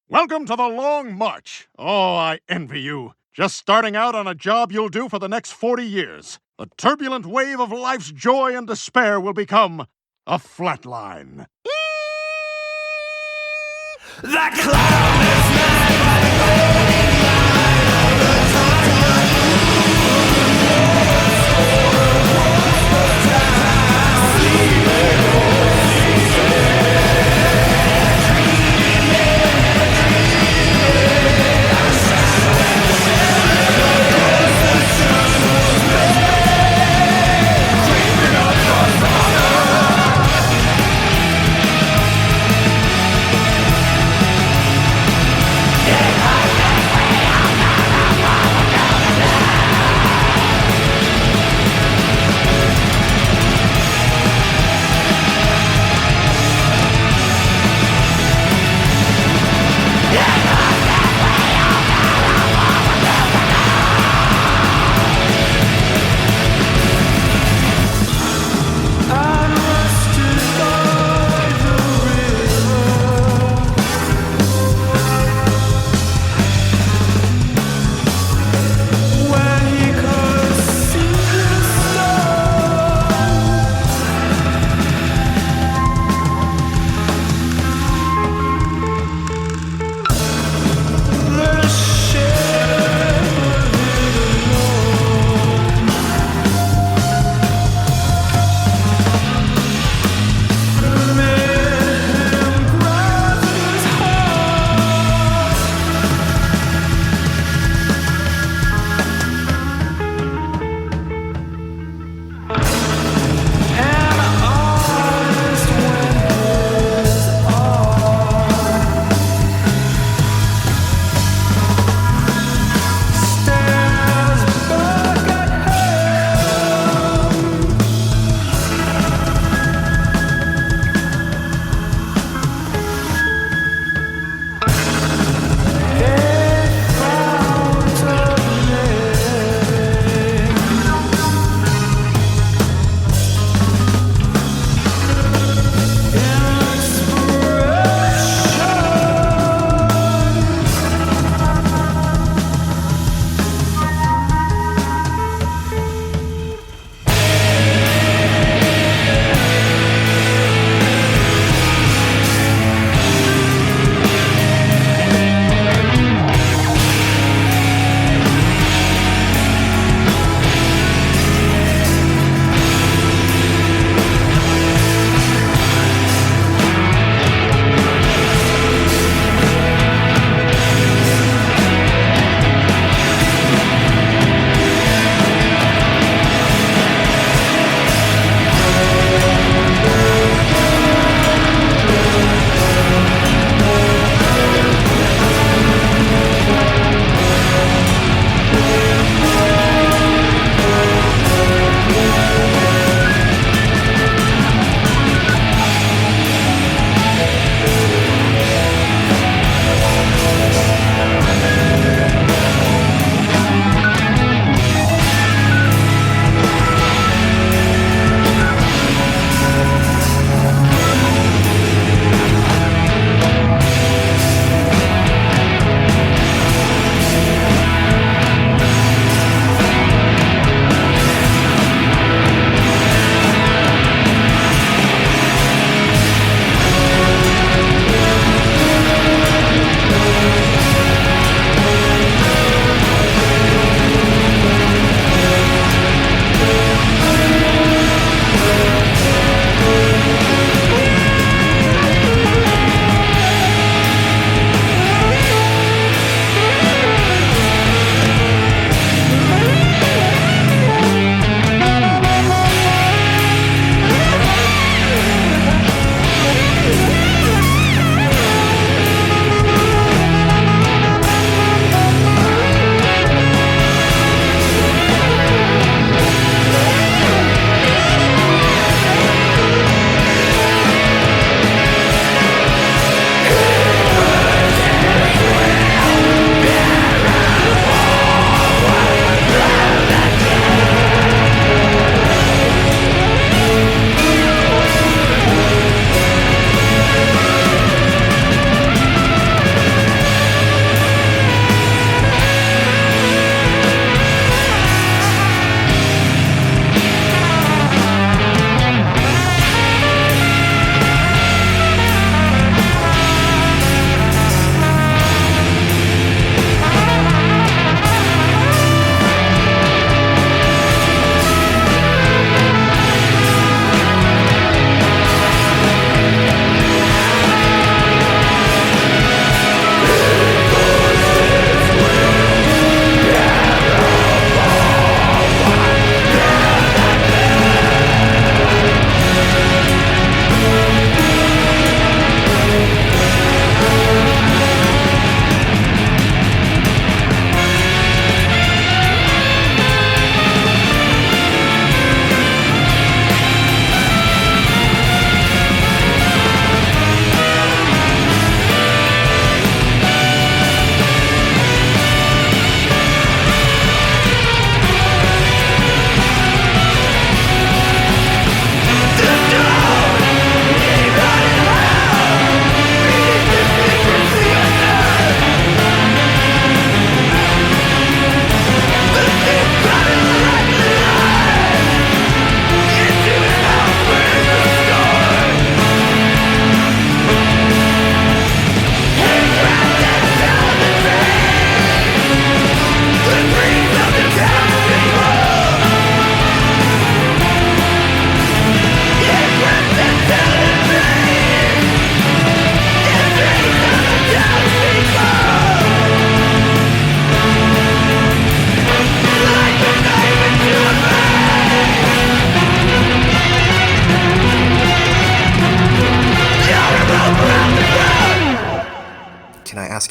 Welcome to the Long March. Oh, I envy you. Just starting out on a job you'll do for the next 40 years. The turbulent wave of life's joy and despair will become a flat line. That cloud is mad by the golden light of the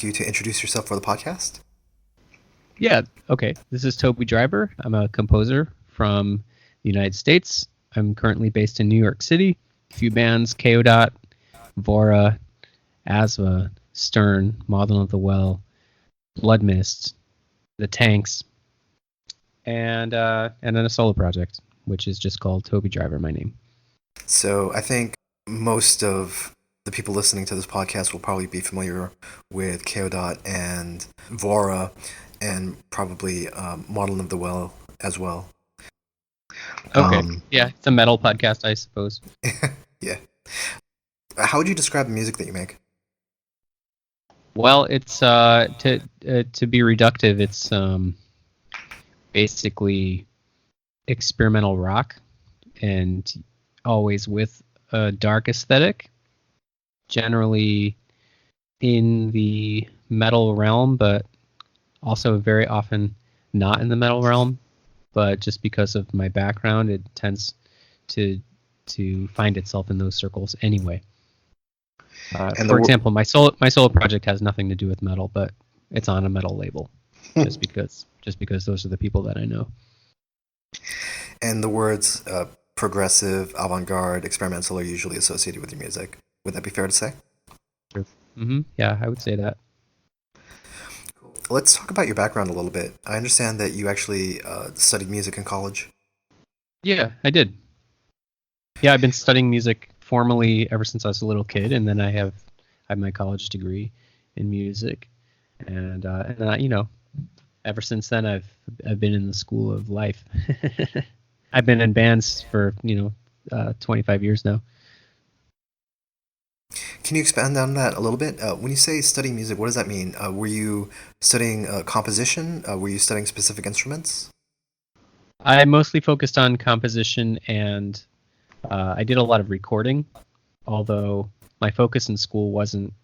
you to introduce yourself for the podcast? Yeah, okay. This is Toby Driver. I'm a composer from the United States. I'm currently based in New York City. A few bands, Kayo Dot, Vaura, Asva, Stern, Maudlin of the Well, Blood Mist, The Tanks, and then a solo project, which is just called Toby Driver, my name. So I think most of the people listening to this podcast will probably be familiar with Kayo Dot and Vaura, and probably Maudlin of the Well as well. Okay. Yeah, it's a metal podcast, I suppose. Yeah. How would you describe the music that you make? Well, it's to be reductive, it's basically experimental rock, and always with a dark aesthetic, generally in the metal realm, but also very often not in the metal realm. But just because of my background, it tends to find itself in those circles anyway. For example, my solo project has nothing to do with metal, but it's on a metal label, just because those are the people that I know. And the words progressive, avant-garde, experimental are usually associated with your music. Would that be fair to say? Sure. Mm-hmm. Yeah, I would say that. Let's talk about your background a little bit. I understand that you actually studied music in college. Yeah, I did. Yeah, I've been studying music formally ever since I was a little kid, and then I have my college degree in music, and ever since then I've been in the school of life. I've been in bands for 25 years now. Can you expand on that a little bit? When you say study music, what does that mean? Were you studying composition? Were you studying specific instruments? I mostly focused on composition, and I did a lot of recording, although my focus in school wasn't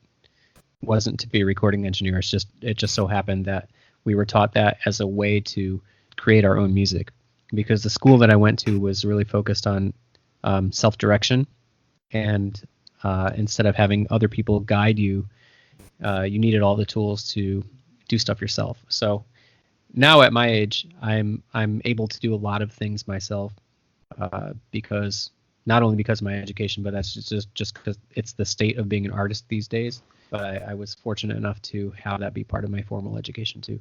to be a recording engineer. It just so happened that we were taught that as a way to create our own music, because the school that I went to was really focused on self-direction, and instead of having other people guide you, you needed all the tools to do stuff yourself. So now at my age, I'm able to do a lot of things myself, because not only because of my education, but that's just because it's the state of being an artist these days. But I was fortunate enough to have that be part of my formal education too.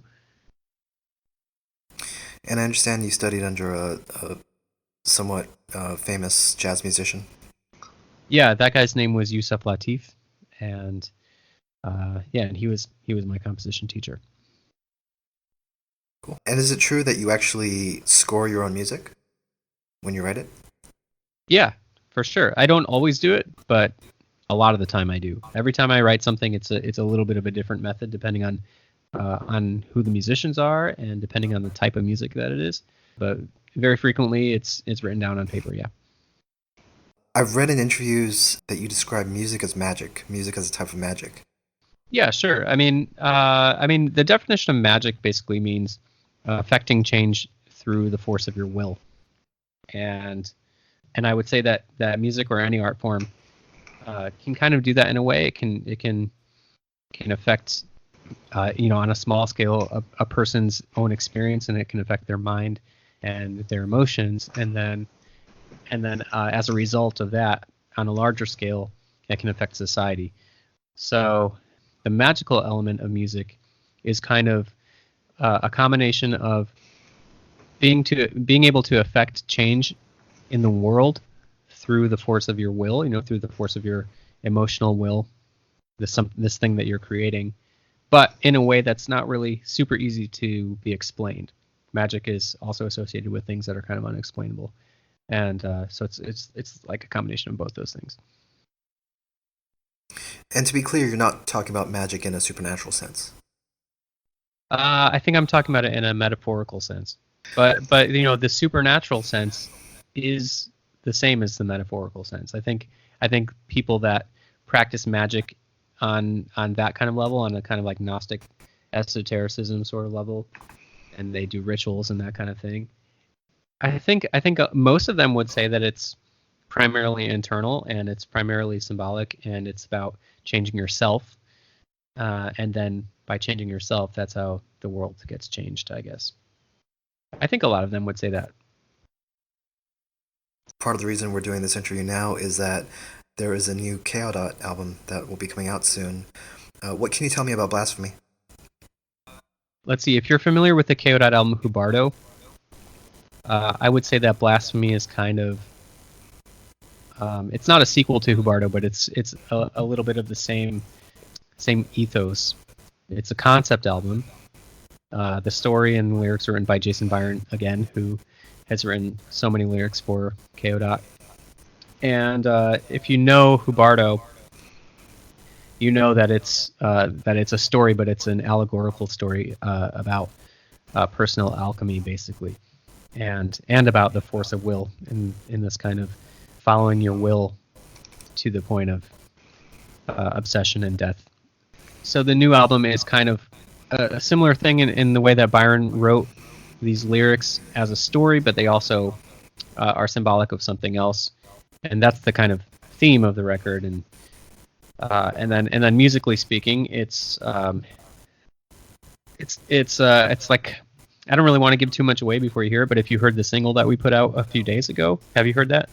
And I understand you studied under a somewhat famous jazz musician. Yeah, that guy's name was Yusuf Latif, and and he was my composition teacher. Cool. And is it true that you actually score your own music when you write it? Yeah, for sure. I don't always do it, but a lot of the time I do. Every time I write something, it's a little bit of a different method depending on who the musicians are and depending on the type of music that it is. But very frequently, it's written down on paper. Yeah. I've read in interviews that you describe music as magic, music as a type of magic. Yeah, sure. I mean, the definition of magic basically means affecting change through the force of your will, and I would say that music or any art form can kind of do that in a way. It can affect, on a small scale, a person's own experience, and it can affect their mind and their emotions, and then as a result of that, on a larger scale, it can affect society. So the magical element of music is kind of a combination of being able to affect change in the world through the force of your will, through the force of your emotional will, this thing that you're creating, but in a way that's not really super easy to be explained. Magic is also associated with things that are kind of unexplainable. And so it's like a combination of both those things. And to be clear, you're not talking about magic in a supernatural sense. I think I'm talking about it in a metaphorical sense. But the supernatural sense is the same as the metaphorical sense. I think people that practice magic on that kind of level, on a kind of like Gnostic esotericism sort of level, and they do rituals and that kind of thing. I think most of them would say that it's primarily internal and it's primarily symbolic and it's about changing yourself. and then by changing yourself, that's how the world gets changed, I guess. I think a lot of them would say that. Part of the reason we're doing this interview now is that there is a new Kayo Dot album that will be coming out soon. What can you tell me about Blasphemy? Let's see, if you're familiar with the Kayo Dot album Hubardo, I would say that Blasphemy is kind of it's not a sequel to Hubardo, but it's a little bit of the same ethos. It's a concept album. The story and lyrics are written by Jason Byron again, who has written so many lyrics for Kayo Dot. And if you know Hubardo, you know that it's a story, but it's an allegorical story about personal alchemy, basically, and about the force of will in this kind of following your will to the point of obsession and death. So the new album is kind of a similar thing in the way that Byron wrote these lyrics as a story, but they also are symbolic of something else, and that's the kind of theme of the record. And then musically speaking, it's like, I don't really want to give too much away before you hear it, but if you heard the single that we put out a few days ago, have you heard that?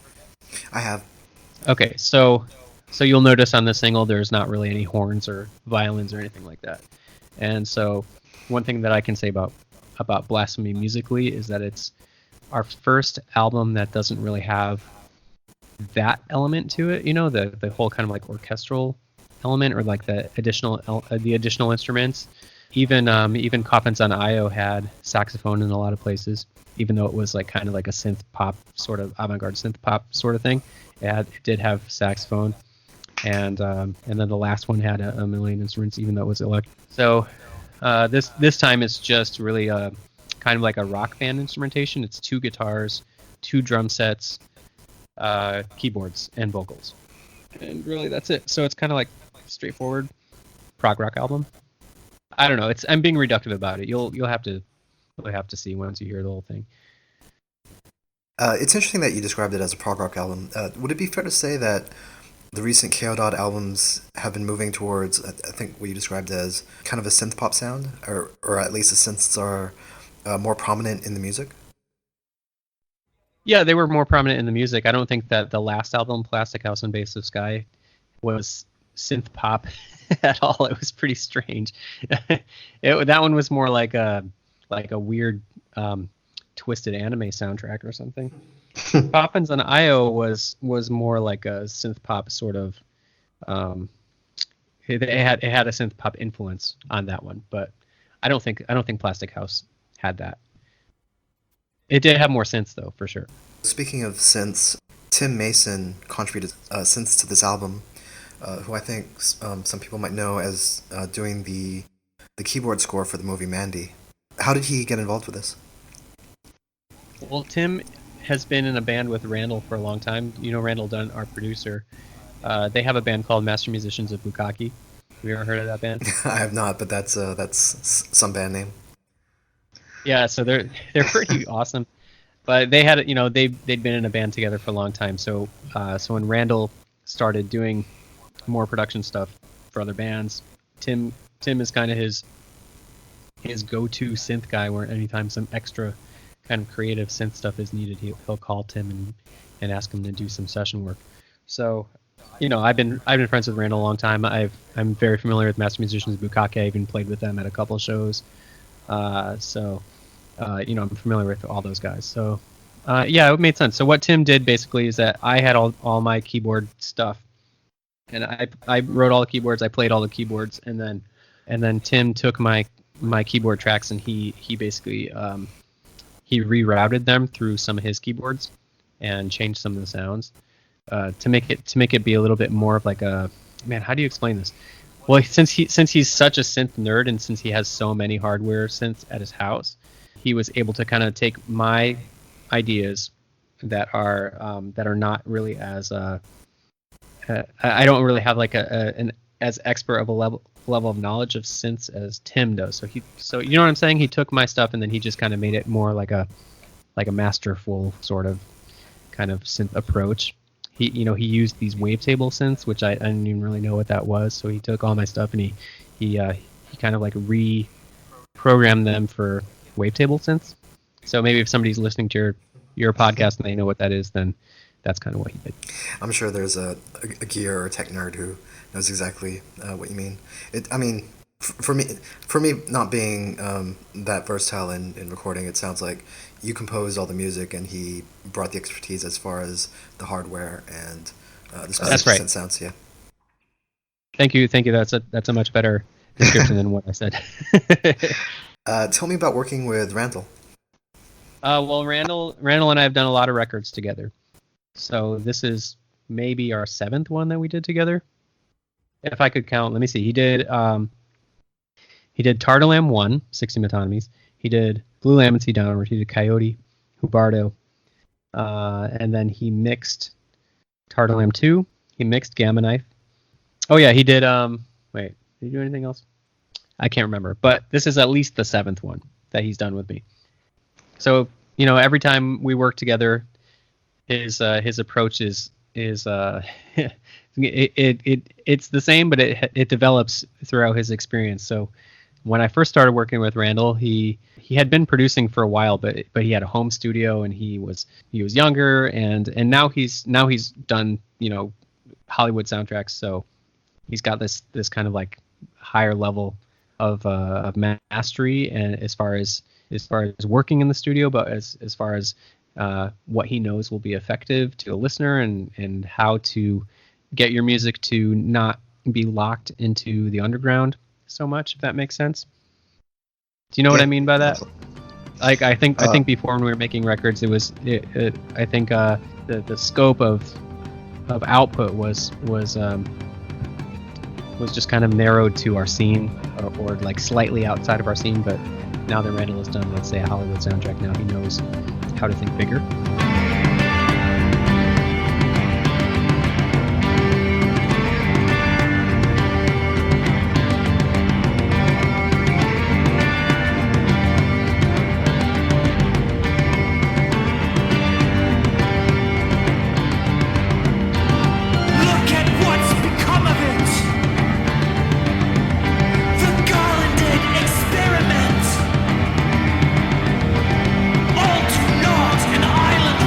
I have. Okay, so you'll notice on the single there's not really any horns or violins or anything like that. And so one thing that I can say about Blasphemy musically is that it's our first album that doesn't really have that element to it, you know, the whole kind of like orchestral element, or like the additional instruments. Even Coffins on Io had saxophone in a lot of places, even though it was like kind of like a synth pop sort of avant-garde synth pop sort of thing. It did have saxophone, and then the last one had a million instruments, even though it was electric. So this time it's just really kind of like a rock band instrumentation. It's 2 guitars, 2 drum sets, keyboards, and vocals, and really that's it. So it's kind of like straightforward prog rock album. I don't know. I'm being reductive about it. You'll have to see once you hear the whole thing. It's interesting that you described it as a prog rock album. Would it be fair to say that the recent Kayo Dot albums have been moving towards, I think what you described as kind of a synth pop sound, or at least the synths are more prominent in the music? Yeah, they were more prominent in the music. I don't think that the last album, Plastic House and Base of Sky, was synth pop at all. It was pretty strange. That one was more like a weird twisted anime soundtrack or something. Coffins on Io was more like a synth pop sort of. It had a synth pop influence on that one, but I don't think Plastic House had that. It did have more synths though, for sure. Speaking of synths, Tim Mason contributed synths to this album, who I think some people might know as doing the keyboard score for the movie Mandy. How did he get involved with this? Well, Tim has been in a band with Randall for a long time. You know Randall Dunn, our producer. They have a band called Master Musicians of Bukkake. Have you ever heard of that band? I have not, but that's some band name. Yeah, so they're pretty awesome. But they had, they'd been in a band together for a long time. So when Randall started doing more production stuff for other bands, Tim is kind of his go-to synth guy, where anytime some extra kind of creative synth stuff is needed, he'll call Tim and ask him to do some session work. So, I've been friends with Randall a long time. I'm very familiar with Master Musicians of Bukkake. I even played with them at a couple of shows. I'm familiar with all those guys. So, it made sense. So what Tim did basically is that I had all my keyboard stuff, and I wrote all the keyboards. I played all the keyboards, and then Tim took my keyboard tracks, and he basically he rerouted them through some of his keyboards and changed some of the sounds to make it be a little bit more of like a, man, how do you explain this? Well, since he's such a synth nerd, and since he has so many hardware synths at his house, he was able to kind of take my ideas that are not really as I don't really have like an as expert of a level of knowledge of synths as Tim does. So you know what I'm saying? He took my stuff and then he just kind of made it more like a masterful sort of kind of synth approach. He used these wavetable synths, which I didn't even really know what that was. So he took all my stuff and he kind of like reprogrammed them for wavetable synths. So maybe if somebody's listening to your podcast and they know what that is, then that's kind of what he did. I'm sure there's a gear or tech nerd who knows exactly what you mean. For me, not being that versatile in recording, it sounds like you composed all the music and he brought the expertise as far as the hardware and the specific synth sounds. Yeah. Thank you. That's a much better description than what I said. Tell me about working with Randall. Well, Randall and I have done a lot of records together. So this is maybe our 7th one that we did together. If I could count, let me see. He did Tartalam 1, 60 Metonymies. He did Blue Lamb Sea Downward. He did Coyote, Hubardo. And then he mixed Tartalam 2. He mixed Gamma Knife. Oh, yeah, he did... Wait, did he do anything else? I can't remember. But this is at least the 7th one that he's done with me. So, every time we work together, his approach is it's the same, but it develops throughout his experience. So when I first started working with Randall, he had been producing for a while, but he had a home studio and he was younger and now he's done Hollywood soundtracks. So he's got this kind of like higher level of mastery and as far as working in the studio, but as far as what he knows will be effective to a listener and how to get your music to not be locked into the underground so much, if that makes sense. Do you know what I mean by that? Like I think before when we were making records, I think the scope of output was just kind of narrowed to our scene or like slightly outside of our scene. But now that Randall has done, let's say, a Hollywood soundtrack, now he knows how to think bigger. Look at what's become of it. The garlanded experiment. All to naught, an island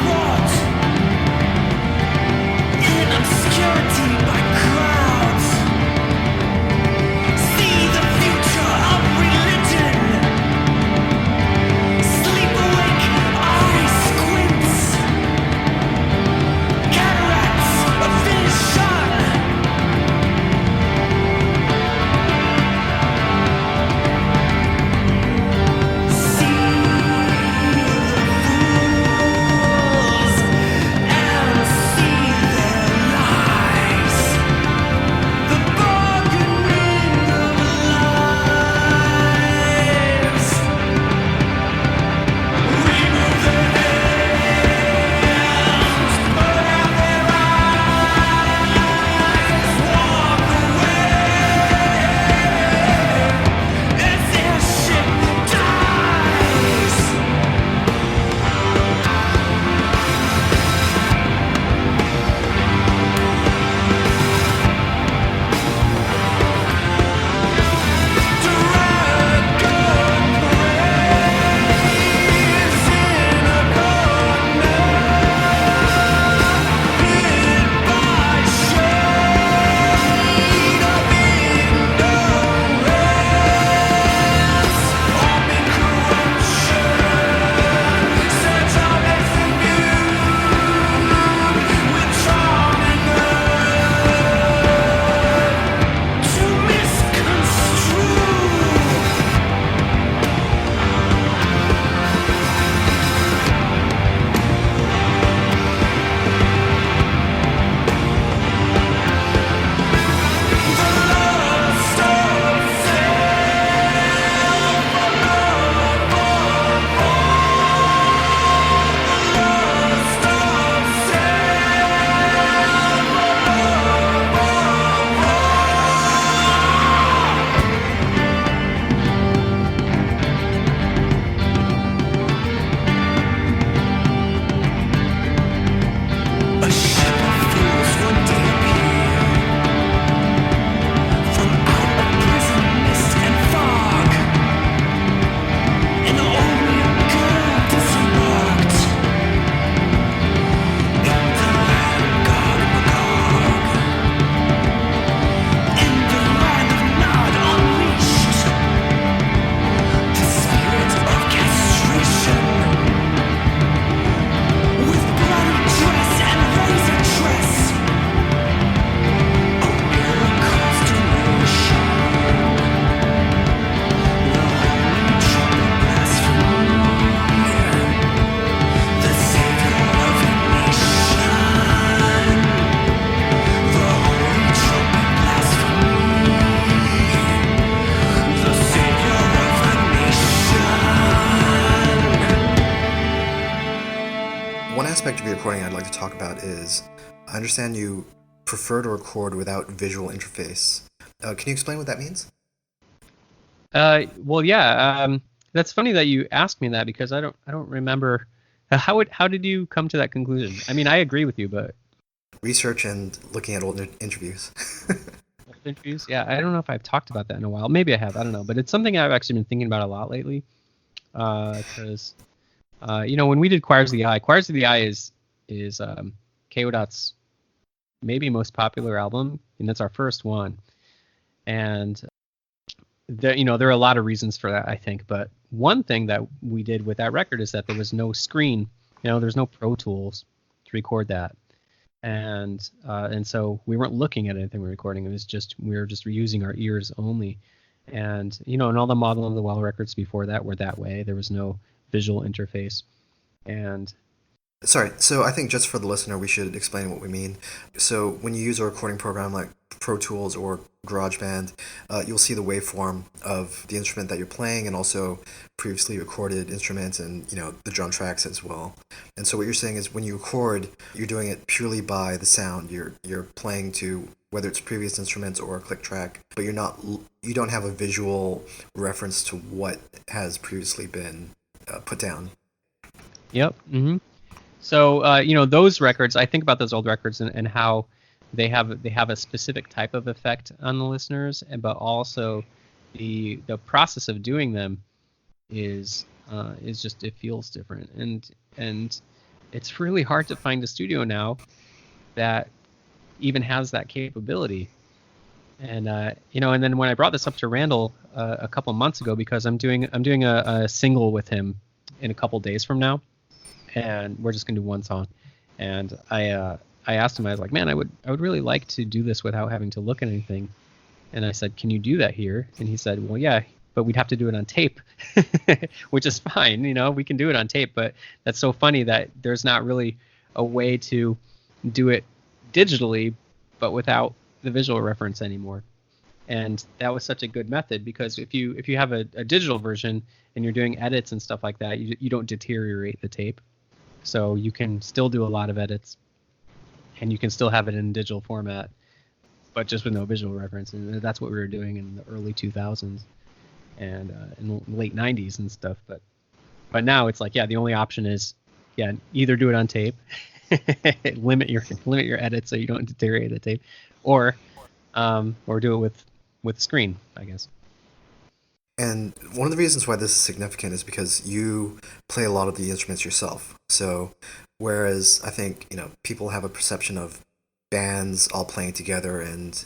aspect of your recording I'd like to talk about is, I understand you prefer to record without visual interface. Can you explain what that means? Well, yeah. That's funny that you asked me that because I don't remember. How did you come to that conclusion? I mean, I agree with you, but Research and looking at old interviews. interviews, yeah, I don't know if I've talked about that in a while. Maybe I have. I don't know, but it's something I've actually been thinking about a lot lately. Because when we did Choirs of the Eye is Kayo Dot's maybe most popular album, and that's our first one. And there are a lot of reasons for that, I think. But one thing that we did with that record is that there was no screen. There's no Pro Tools to record that, and so we weren't looking at anything we were recording. It was just we were just using our ears only. And and all the Maudlin of the Well records before that were that way. There was no visual interface. And Sorry, so I think just for the listener, we should explain what we mean. So when you use a recording program like Pro Tools or GarageBand, you'll see the waveform of the instrument that you're playing and also previously recorded instruments and, the drum tracks as well. And so what you're saying is when you record, you're doing it purely by the sound. You're playing to whether it's previous instruments or a click track, but you don't have a visual reference to what has previously been put down. Yep. Mm-hmm. So those records, I think about those old records and how they have a specific type of effect on the listeners, but also the process of doing them is just, it feels different, and it's really hard to find a studio now that even has that capability. And and then when I brought this up to Randall a couple months ago, because I'm doing a single with him in a couple days from now, and we're just gonna do one song. And I asked him, I was like, man, I would really like to do this without having to look at anything. And I said, can you do that here? And he said, well, yeah, but we'd have to do it on tape, which is fine. We can do it on tape, but that's so funny that there's not really a way to do it digitally, but without the visual reference anymore. And that was such a good method, because if you have a digital version and you're doing edits and stuff like that, you don't deteriorate the tape. So you can still do a lot of edits, and you can still have it in digital format, but just with no visual reference. And that's what we were doing in the early 2000s and in the late 90s and stuff. But now it's like, yeah, the only option is, yeah, either do it on tape, limit your edits so you don't deteriorate the tape, or do it with screen, I guess. And one of the reasons why this is significant is because you play a lot of the instruments yourself. So whereas I think, people have a perception of bands all playing together and,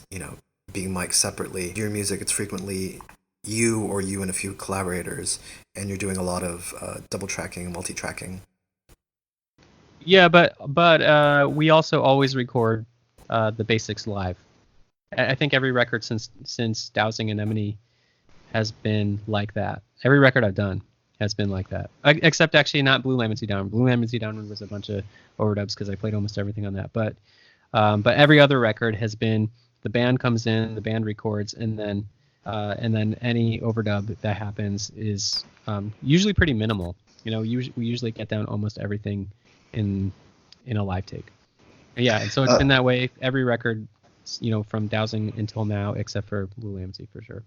being mic'd separately, your music, it's frequently you and a few collaborators, and you're doing a lot of double tracking and multi-tracking. Yeah, but we also always record the basics live. I think every record since Dowsing Anemone has been like that. Every record I've done has been like that, except actually not Blue Lamb and Sea Down. Blue Lamb and Sea Down was a bunch of overdubs because I played almost everything on that. But every other record has been the band comes in, the band records, and then any overdub that happens is usually pretty minimal. We usually get down almost everything in a live take. Yeah, and so it's been that way every record, from Dowsing until now, except for Blue Lamb and Sea, for sure.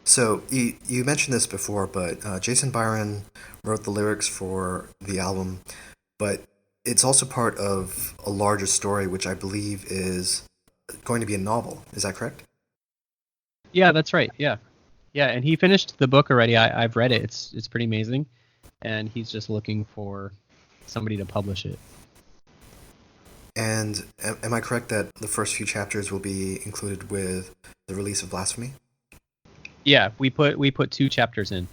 So you mentioned this before, but Jason Byron wrote the lyrics for the album, but it's also part of a larger story, which I believe is going to be a novel. Is that correct? Yeah, that's right. Yeah, and he finished the book already. I've read it. It's pretty amazing, and he's just looking for somebody to publish it. And am I correct that the first few chapters will be included with the release of Blasphemy? Yeah, we put 2 chapters in,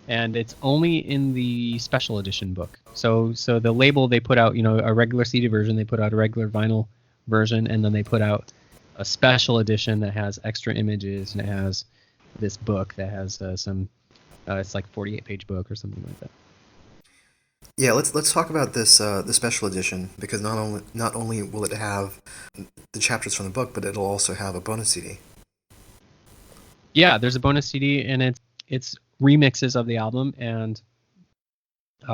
and it's only in the special edition book. So the label, they put out a regular CD version, they put out a regular vinyl version, and then they put out a special edition that has extra images, and it has this book that has some it's like 48-page book or something like that. Yeah, let's talk about this the special edition, because not only will it have the chapters from the book, but it'll also have a bonus CD. Yeah, there's a bonus CD, and it's remixes of the album, and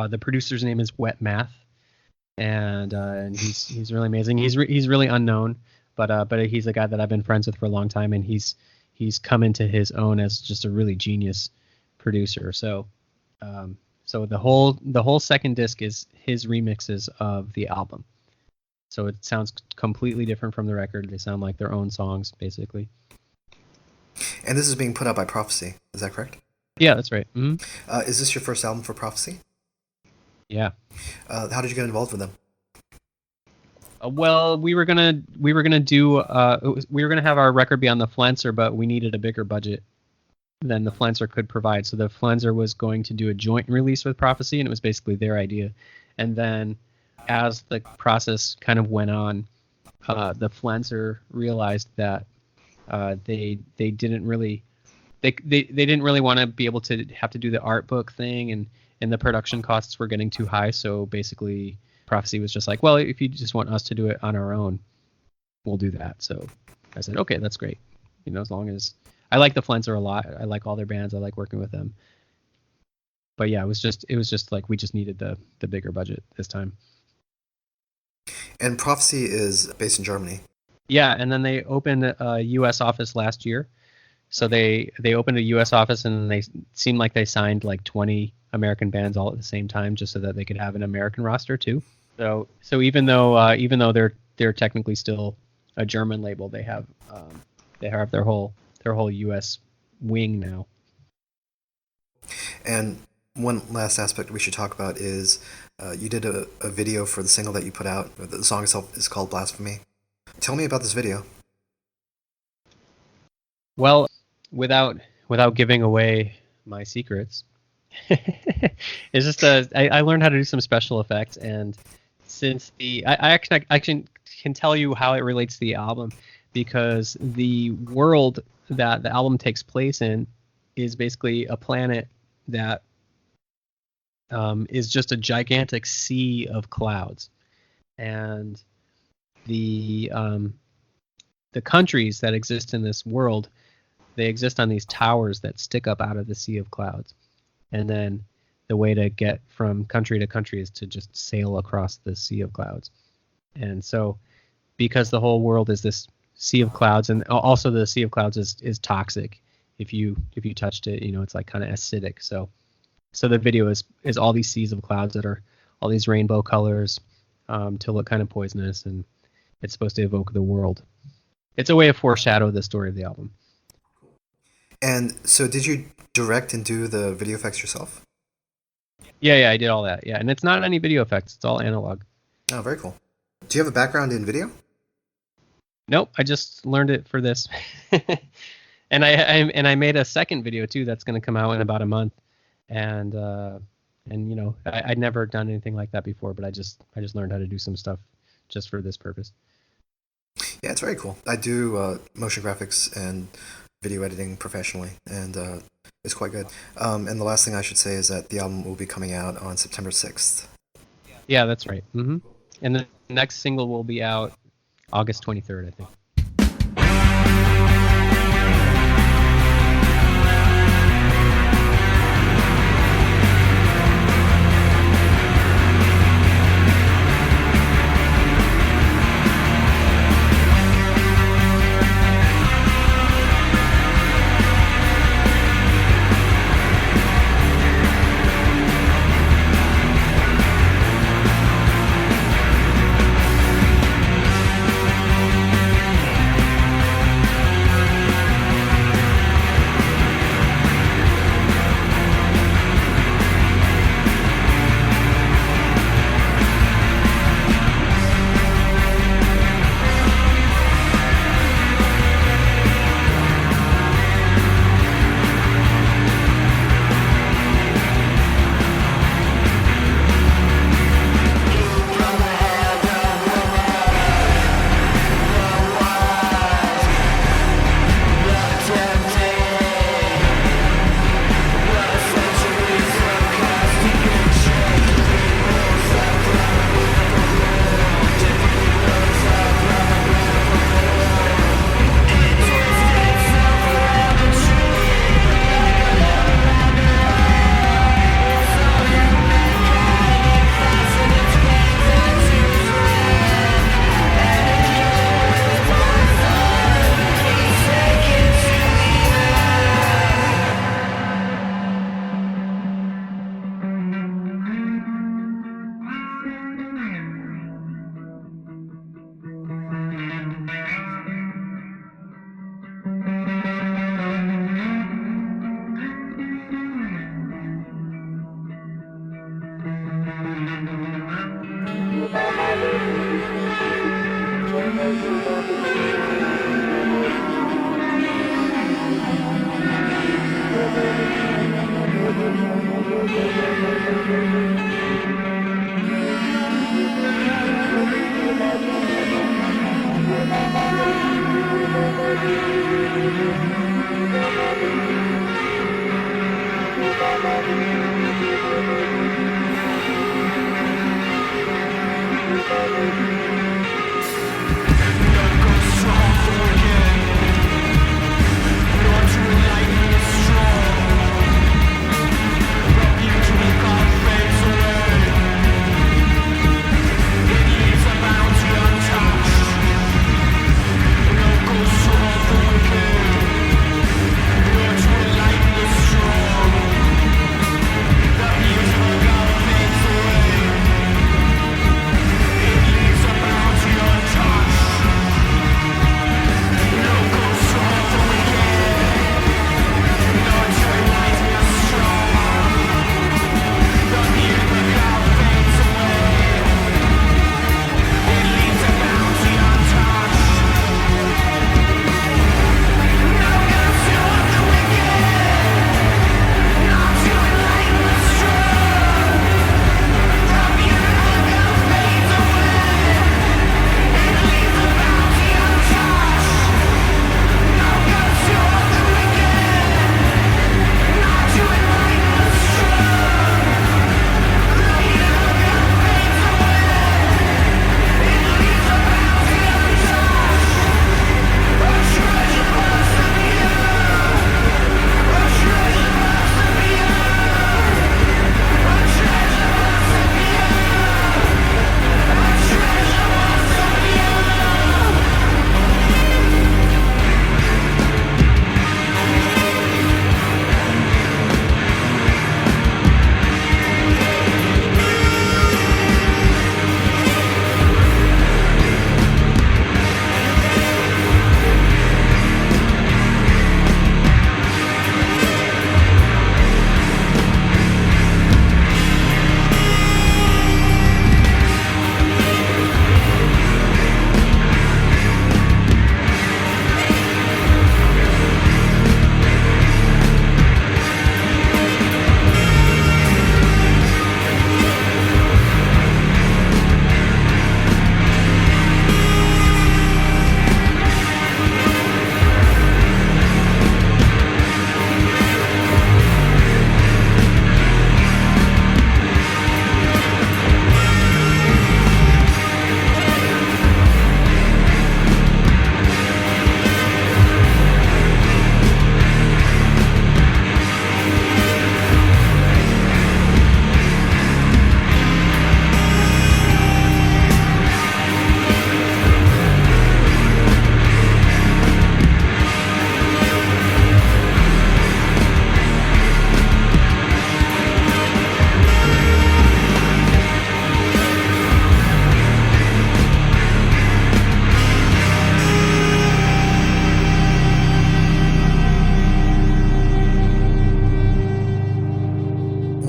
the producer's name is Wet Math, and he's really amazing. He's really unknown, but he's a guy that I've been friends with for a long time, and he's come into his own as just a really genius producer. So so the whole second disc is his remixes of the album. So it sounds completely different from the record. They sound like their own songs, basically. And this is being put out by Prophecy, is that correct? Yeah, that's right. Mm-hmm. Is this your first album for Prophecy? Yeah. How did you get involved with them? Well, we were gonna have our record be on the Flenser, but we needed a bigger budget than the Flenser could provide. So the Flenser was going to do a joint release with Prophecy, and it was basically their idea. And then, as the process kind of went on, the Flenser realized that they didn't really want to be able to have to do the art book thing, and the production costs were getting too high. So basically, Prophecy was just like, well, if you just want us to do it on our own, we'll do that. So I said, okay, that's great. As long as I like the Flenser a lot, I like all their bands, I like working with them. But yeah, it was just like we just needed the bigger budget this time. And Prophecy is based in Germany. Yeah, and then they opened a U.S. office last year. So they opened a U.S. office, and they seemed like they signed like 20 American bands all at the same time, just so that they could have an American roster too. So even though they're technically still a German label, they have their whole U.S. wing now. And one last aspect we should talk about is you did a video for the single that you put out. The song itself is called Blasphemy. Tell me about this video. Well, without giving away my secrets, it's just I learned how to do some special effects, and since I can tell you how it relates to the album, because the world that the album takes place in is basically a planet that is just a gigantic sea of clouds, and the countries that exist in this world, they exist on these towers that stick up out of the sea of clouds. And then the way to get from country to country is to just sail across the sea of clouds. And so because the whole world is this sea of clouds, and also the sea of clouds is toxic. If you touched it, it's like kind of acidic. So the video is all these seas of clouds that are all these rainbow colors to look kind of poisonous, and it's supposed to evoke the world. It's a way to foreshadow the story of the album. And so did you direct and do the video effects yourself? Yeah, I did all that. Yeah, and it's not any video effects. It's all analog. Oh, very cool. Do you have a background in video? Nope, I just learned it for this. And I made a second video too that's going to come out in about a month. And I'd never done anything like that before, but I just learned how to do some stuff just for this purpose. Yeah, it's very cool. I do motion graphics and video editing professionally, and it's quite good. And the last thing I should say is that the album will be coming out on September 6th. Yeah, that's right. Mm-hmm. And the next single will be out August 23rd, I think.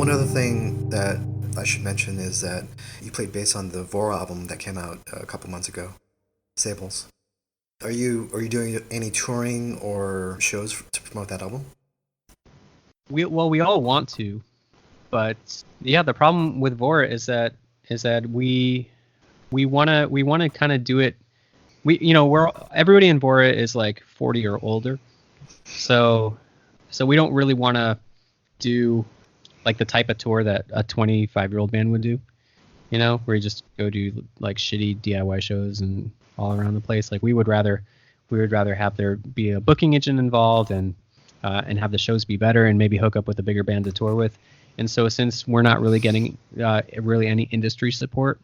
One other thing that I should mention is that you played bass on the Vaura album that came out a couple months ago, Sables. Are you doing any touring or shows to promote that album? We all want to, but yeah, the problem with Vaura is that we wanna kind of do it. Everybody in Vaura is like 40 or older, so we don't really want to do like the type of tour that a 25-year-old band would do, where you just go do like shitty DIY shows and all around the place. Like we would rather have there be a booking agent involved and have the shows be better and maybe hook up with a bigger band to tour with. And so since we're not really getting really any industry support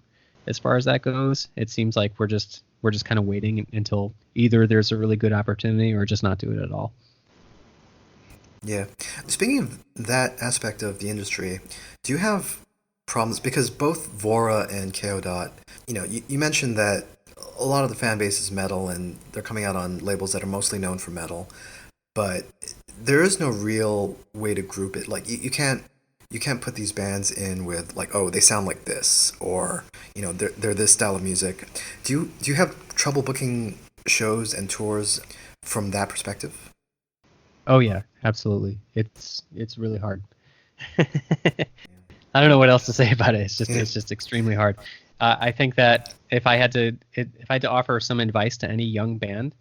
as far as that goes, it seems like we're just kind of waiting until either there's a really good opportunity or just not do it at all. Yeah. Speaking of that aspect of the industry, do you have problems? Because both Vaura and Kayo Dot, you mentioned that a lot of the fan base is metal and they're coming out on labels that are mostly known for metal, but there is no real way to group it. Like you can't put these bands in with like, oh, they sound like this, or they're this style of music. Do you have trouble booking shows and tours from that perspective? Oh yeah, absolutely. It's really hard. I don't know what else to say about it. It's just extremely hard. I think that if I had to offer some advice to any young band,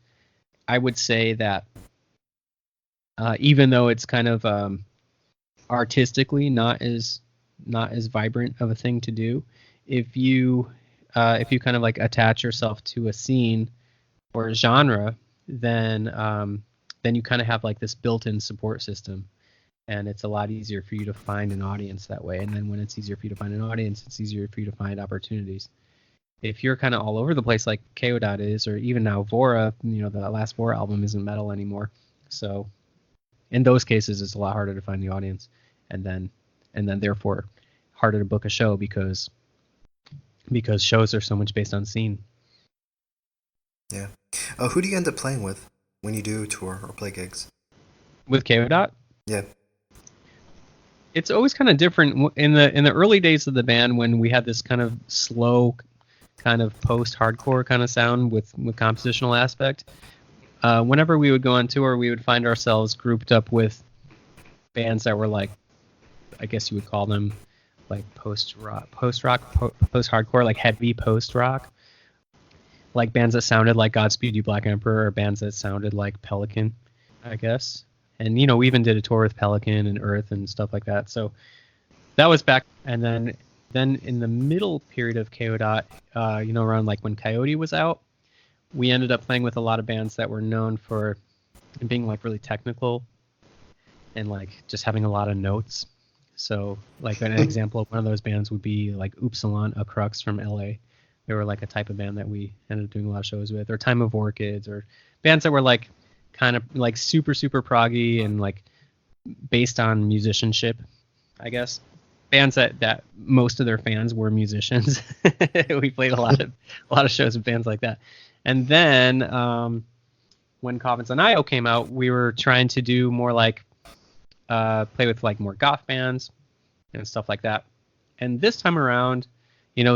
I would say that even though it's kind of artistically not as vibrant of a thing to do. If you kind of like attach yourself to a scene or a genre, then you kind of have like this built-in support system, and it's a lot easier for you to find an audience that way. And then when it's easier for you to find an audience, it's easier for you to find opportunities. If you're kind of all over the place like Kayo Dot is, or even now Vaura, the last Vaura album isn't metal anymore. So in those cases, it's a lot harder to find the audience, and then therefore harder to book a show because shows are so much based on scene. Yeah. Who do you end up playing with when you do tour or play gigs? With Kayo Dot? Yeah. It's always kind of different in the early days of the band, when we had this kind of slow, kind of post-hardcore kind of sound with compositional aspect. Whenever we would go on tour, we would find ourselves grouped up with bands that were like, I guess you would call them like post-hardcore, like heavy post-rock. Like bands that sounded like Godspeed You Black Emperor, or bands that sounded like Pelican, I guess. And, we even did a tour with Pelican and Earth and stuff like that. So that was back. And then in the middle period of Kayo Dot, around like when Coyote was out, we ended up playing with a lot of bands that were known for being like really technical and like just having a lot of notes. So like an example of one of those bands would be like Upsilon, a Crux from LA. They were like a type of band that we ended up doing a lot of shows with, or Time of Orchids, or bands that were like kind of like super, super proggy and like based on musicianship, I guess. Bands that most of their fans were musicians. We played a lot of shows with bands like that. And then when Coffins and IO came out, we were trying to do more like play with like more goth bands and stuff like that. And this time around,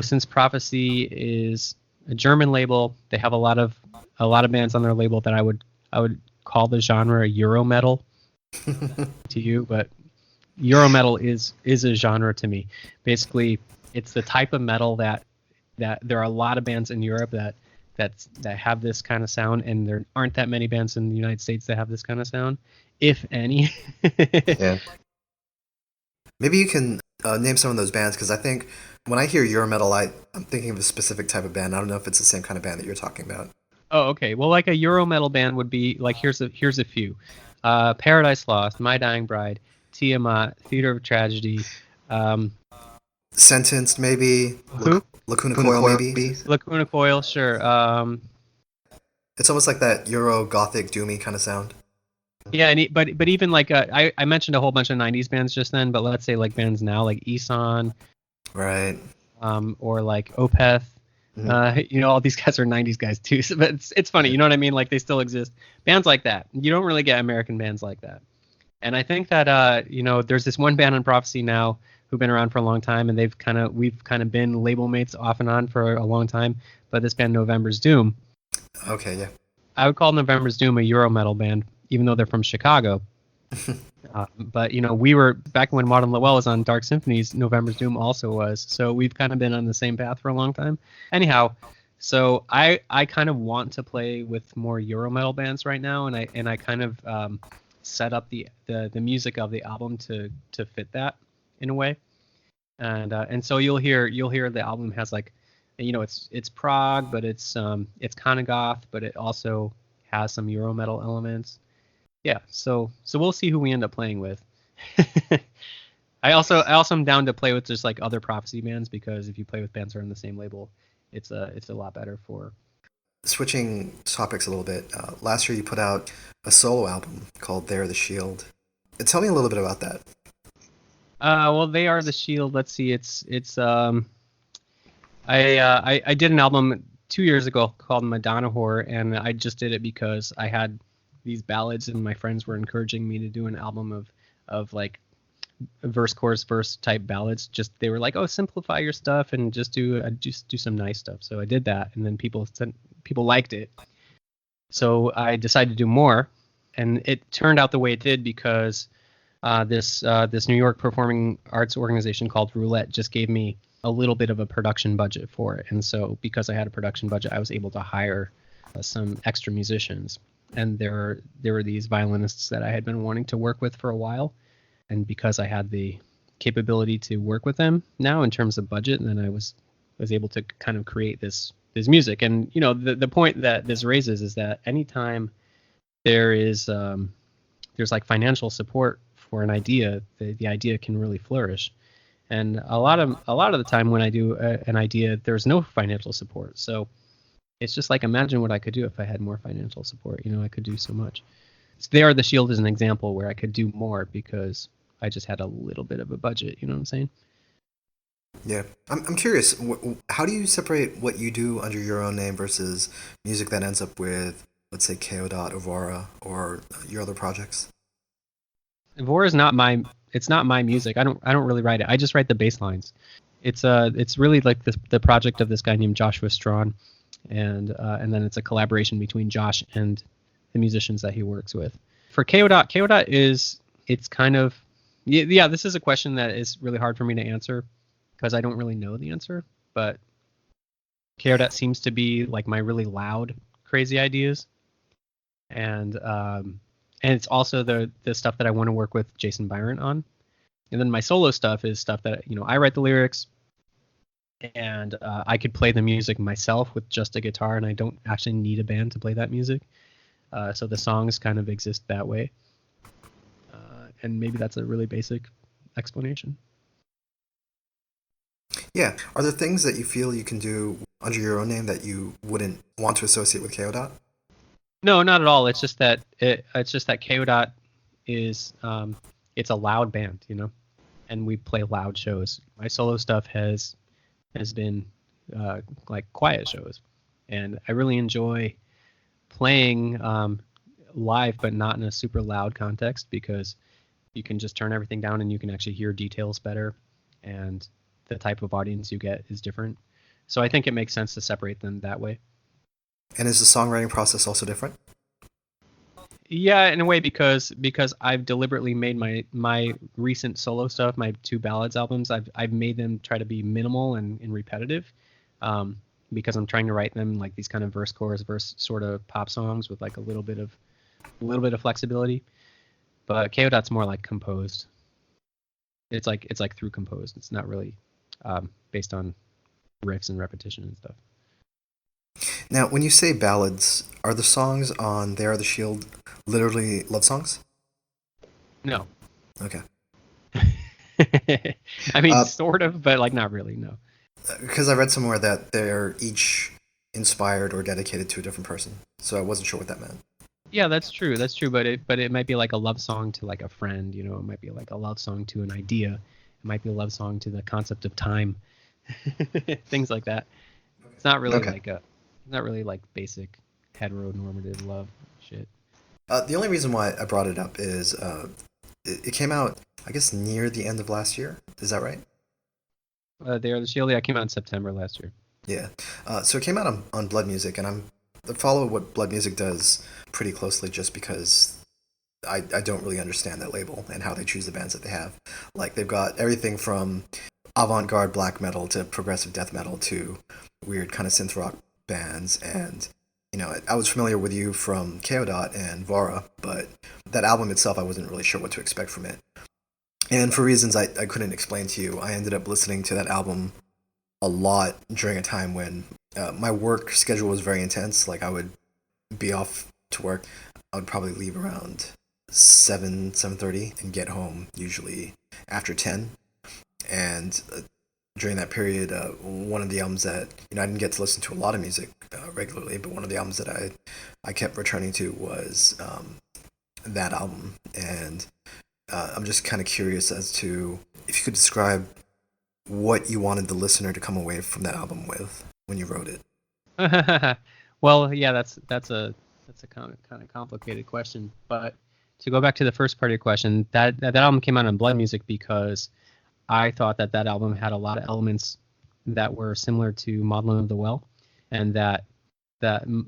since Prophecy is a German label, they have a lot of bands on their label that I would call the genre Euro metal to you, but Euro metal is a genre to me. Basically, it's the type of metal that there are a lot of bands in Europe that have this kind of sound, and there aren't that many bands in the United States that have this kind of sound, if any. Yeah. Maybe you can name some of those bands, because I think when I hear Euro metal, I'm thinking of a specific type of band. I don't know if it's the same kind of band that you're talking about. Oh, okay. Well, like a Euro metal band would be like, here's a few: Paradise Lost, My Dying Bride, Tiamat, Theater of Tragedy, Sentenced, maybe. Who? Lacuna Coil, maybe. Lacuna Coil, sure. It's almost like that Euro gothic doomy kind of sound. Yeah, but even like I mentioned a whole bunch of '90s bands just then, but let's say like bands now, like Isan, right? Or like Opeth. Mm-hmm. All these guys are '90s guys too. So, but it's funny, you know what I mean? Like they still exist. Bands like that. You don't really get American bands like that. And I think that there's this one band on Prophecy now who've been around for a long time, and we've kind of been label mates off and on for a long time. But this band, November's Doom. Okay, yeah. I would call November's Doom a Euro metal band, even though they're from Chicago. But we were back when Maudlin Lowell was on Dark Symphonies. November's Doom also was. So we've kind of been on the same path for a long time. Anyhow, so I kind of want to play with more Euro metal bands right now, and I kind of set up the music of the album to fit that in a way, and so you'll hear the album has like, it's prog, but it's kind of goth, but it also has some Euro metal elements. Yeah, so we'll see who we end up playing with. I also am down to play with just like other Prophecy bands, because if you play with bands that are on the same label, it's a lot better for. Switching topics a little bit, last year you put out a solo album called They Are the Shield. Tell me a little bit about that. Well, They Are the Shield. Let's see. I did an album 2 years ago called Madonna Horror, and I just did it because I had these ballads, and my friends were encouraging me to do an album of like verse, chorus, verse type ballads. Just they were like, oh, simplify your stuff and just do some nice stuff. So I did that, and then people liked it. So I decided to do more, and it turned out the way it did because this New York performing arts organization called Roulette just gave me a little bit of a production budget for it. And so because I had a production budget, I was able to hire some extra musicians. And there were these violinists that I had been wanting to work with for a while. and because I had the capability to work with them now in terms of budget, and then I was able to kind of create this music. And the point that this raises is that anytime there is there's like financial support for an idea, the idea can really flourish. And a lot of the time when I do an idea, there's no financial support. So it's just like, imagine what I could do if I had more financial support. I could do so much. They Are the Shield is an example where I could do more because I just had a little bit of a budget. You know what I'm saying? Yeah. I'm curious, how do you separate what you do under your own name versus music that ends up with, let's say, Kayo Dot or Vaura or your other projects? Vaura is not my music. I don't really write it. I just write the bass lines. It's really like the project of this guy named Joshua Strawn, and then it's a collaboration between Josh and the musicians that he works with. For Kayo Dot it's kind of, yeah, this is a question that is really hard for me to answer because I don't really know the answer, but Kayo Dot seems to be like my really loud, crazy ideas. And it's also the stuff that I want to work with Jason Byron on. And then my solo stuff is stuff that, I write the lyrics, and I could play the music myself with just a guitar, and I don't actually need a band to play that music. So the songs kind of exist that way. And maybe that's a really basic explanation. Yeah. Are there things that you feel you can do under your own name that you wouldn't want to associate with Kayo Dot? No, not at all. It's just that Kayo Dot is it's a loud band, and we play loud shows. My solo stuff has been like quiet shows, and I really enjoy playing live, but not in a super loud context, because you can just turn everything down and you can actually hear details better, and the type of audience you get is different. So I think it makes sense to separate them that way. And is the songwriting process also different? Yeah, in a way, because I've deliberately made my recent solo stuff, my 2 ballads albums, I've made them try to be minimal and repetitive, because I'm trying to write them like these kind of verse chorus verse sort of pop songs with like a little bit of flexibility. But Kayo Dot's more like composed. It's like through composed. It's not really based on riffs and repetition and stuff. Now, when you say ballads, are the songs on They Are the Shield literally love songs? No. Okay. I mean, sort of, but like not really, no. Because I read somewhere that they're each inspired or dedicated to a different person, so I wasn't sure what that meant. Yeah, that's true. But it might be like a love song to like a friend, It might be like a love song to an idea. It might be a love song to the concept of time. Things like that. It's not really like basic heteronormative love shit. The only reason why I brought it up is it came out, I guess, near the end of last year. Is that right? They Are the Shield. Yeah, came out in September last year. Yeah. So it came out on Blood Music, and I follow what Blood Music does pretty closely just because I don't really understand that label and how they choose the bands that they have. Like, they've got everything from avant-garde black metal to progressive death metal to weird kind of synth rock bands. And, I was familiar with you from Kayo Dot and Vaura, but that album itself, I wasn't really sure what to expect from it. And for reasons I couldn't explain to you, I ended up listening to that album a lot during a time when my work schedule was very intense. Like, I would be off to work. I would probably leave around 7:30 and get home usually after 10. And during that period, one of the albums that, I didn't get to listen to a lot of music regularly, but one of the albums that I kept returning to was that album. And I'm just kind of curious as to if you could describe what you wanted the listener to come away from that album with when you wrote it. Well, yeah, that's a kind of complicated question. But to go back to the first part of your question, that album came out on Blood Music because I thought that album had a lot of elements that were similar to Maudlin of the Well, and that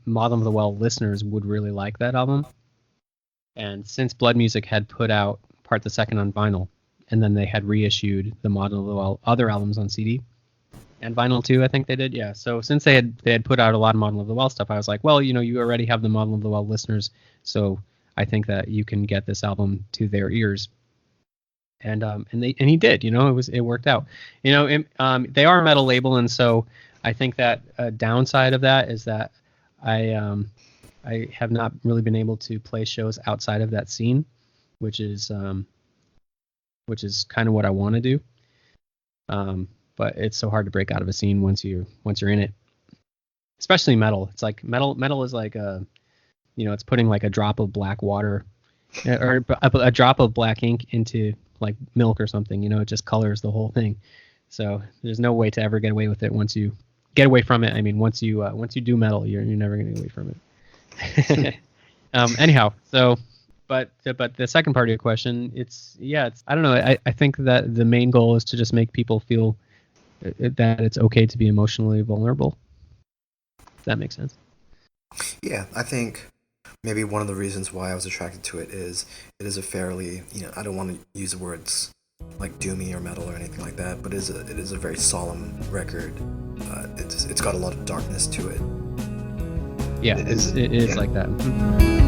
Maudlin of the Well listeners would really like that album. And since Blood Music had put out Part the Second on vinyl, and then they had reissued the Maudlin of the Well other albums on CD and vinyl too, I think they did. Yeah. So since they had put out a lot of Maudlin of the Well stuff, I was like, well, you already have the Maudlin of the Well listeners, so I think that you can get this album to their ears. and he did. It worked out. They are a metal label, and so I think that a downside of that is that I have not really been able to play shows outside of that scene, which is kind of what I want to do. But it's so hard to break out of a scene once you're in it, especially metal. It's like metal is like it's putting like a drop of black water or a drop of black ink into like milk or something. It just colors the whole thing. So there's no way to ever get away with it once you get away from it. I mean, once you do metal, you're never going to get away from it. Anyhow, so but the second part of your question, it's I don't know. I think that the main goal is to just make people feel that it's okay to be emotionally vulnerable. Does that make sense? Yeah, I think maybe one of the reasons why I was attracted to it is a fairly, I don't want to use the words like doomy or metal or anything like that, but it is a very solemn record. It's got a lot of darkness to it. Yeah, it is like that. Mm-hmm.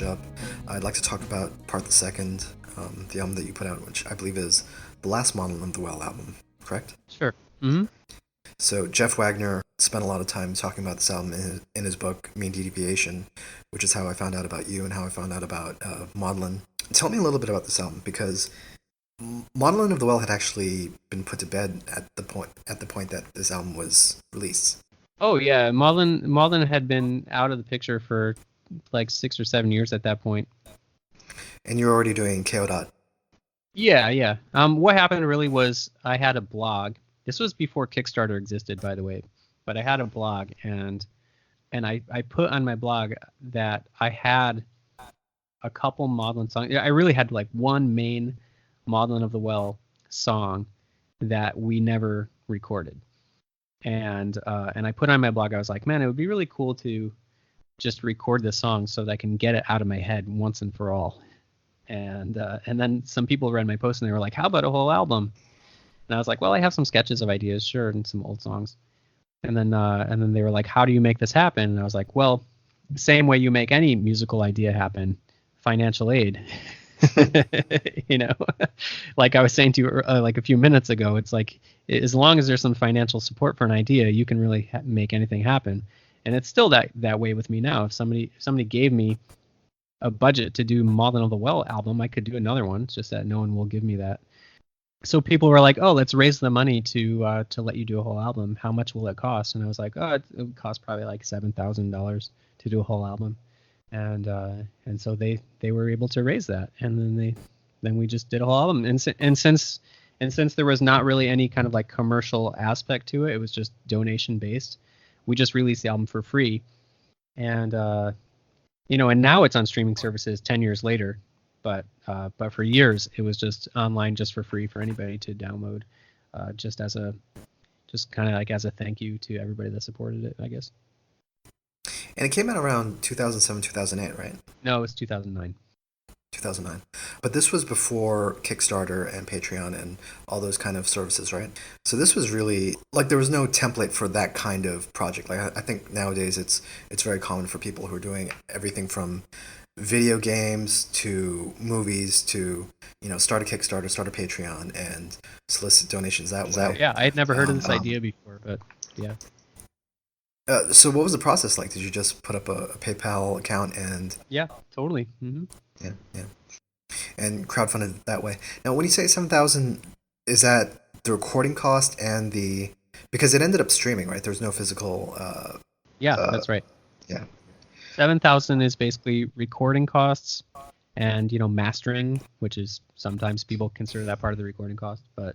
finish up, I'd like to talk about Part the Second, the album that you put out, which I believe is the last Maudlin of the Well album, correct? Sure. Mm-hmm. So Jeff Wagner spent a lot of time talking about this album in his book, Mean Deviation, which is how I found out about you and how I found out about Maudlin. Tell me a little bit about this album, because Maudlin of the Well had actually been put to bed at the point that this album was released. Oh yeah, Maudlin had been out of the picture for like 6 or 7 years at that point. And you were already doing Kayo Dot. Yeah. What happened really was I had a blog. This was before Kickstarter existed, by the way. But I had a blog, and I put on my blog that I had a couple Maudlin songs. I really had like one main Maudlin of the Well song that we never recorded. And I put on my blog, I was like, man, it would be really cool to just record this song so that I can get it out of my head once and for all. And then some people read my post and they were like, how about a whole album? And I was like, well, I have some sketches of ideas, sure, and some old songs. And then they were like, how do you make this happen? And I was like, well, same way you make any musical idea happen, financial aid. You know, like I was saying to you like a few minutes ago, it's like as long as there's some financial support for an idea, you can really make anything happen. And it's still that way with me now. If somebody gave me a budget to do Maudlin of the Well album, I could do another one. It's just that no one will give me that. So people were like, "Oh, let's raise the money to let you do a whole album. How much will it cost?" And I was like, "Oh, it would cost probably like $7,000 to do a whole album." And so they were able to raise that, and then we just did a whole album. And since there was not really any kind of like commercial aspect to it, it was just donation based. We just released the album for free, and and now it's on streaming services 10 years later. But for years it was just online, just for free for anybody to download, just kind of like as a thank you to everybody that supported it, I guess. And it came out around 2007, 2008, right? No, it was 2009. 2009. But this was before Kickstarter and Patreon and all those kind of services, right? So this was really, like, there was no template for that kind of project. Like, I think nowadays it's very common for people who are doing everything from video games to movies to, start a Kickstarter, start a Patreon, and solicit donations that way. Yeah, I had never heard of this idea before, but yeah. So what was the process like? Did you just put up a PayPal account and... Yeah, totally. Mm-hmm. Yeah. And crowdfunded it that way. Now, when you say 7,000, is that the recording cost and the... Because it ended up streaming, right? There's no physical... that's right. Yeah. 7,000 is basically recording costs and, mastering, which is sometimes people consider that part of the recording cost. But